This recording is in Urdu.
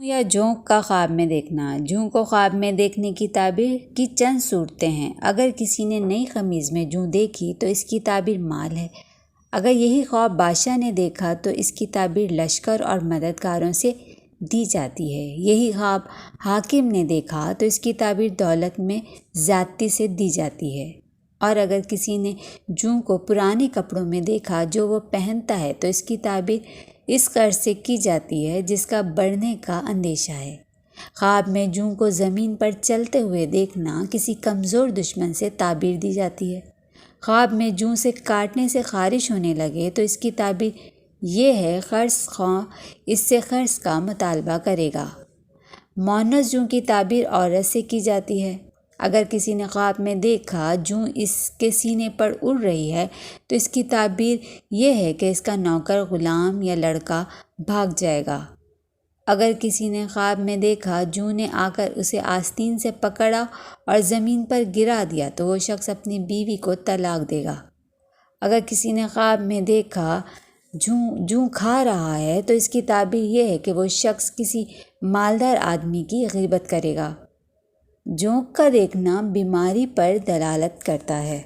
یا جونک کا خواب میں دیکھنا۔ جوں کو خواب میں دیکھنے کی تعبیر کی چند صورتیں ہیں۔ اگر کسی نے نئی قمیض میں جوں دیکھی تو اس کی تعبیر مال ہے۔ اگر یہی خواب بادشاہ نے دیکھا تو اس کی تعبیر لشکر اور مددگاروں سے دی جاتی ہے۔ یہی خواب حاکم نے دیکھا تو اس کی تعبیر دولت میں زیادتی سے دی جاتی ہے۔ اور اگر کسی نے جوں کو پرانے کپڑوں میں دیکھا جو وہ پہنتا ہے تو اس کی تعبیر اس قرض سے کی جاتی ہے جس کا بڑھنے کا اندیشہ ہے۔ خواب میں جوں کو زمین پر چلتے ہوئے دیکھنا کسی کمزور دشمن سے تعبیر دی جاتی ہے۔ خواب میں جوں سے کاٹنے سے خارش ہونے لگے تو اس کی تعبیر یہ ہے قرض خواہ اس سے قرض کا مطالبہ کرے گا۔ مونس جوں کی تعبیر عورت سے کی جاتی ہے۔ اگر کسی نے خواب میں دیکھا جوں اس کے سینے پر اڑ رہی ہے تو اس کی تعبیر یہ ہے کہ اس کا نوکر غلام یا لڑکا بھاگ جائے گا۔ اگر کسی نے خواب میں دیکھا جوں نے آ کر اسے آستین سے پکڑا اور زمین پر گرا دیا تو وہ شخص اپنی بیوی کو طلاق دے گا۔ اگر کسی نے خواب میں دیکھا جوں کھا رہا ہے تو اس کی تعبیر یہ ہے کہ وہ شخص کسی مالدار آدمی کی غیبت کرے گا۔ جونک کا دیکھنا بیماری پر دلالت کرتا ہے۔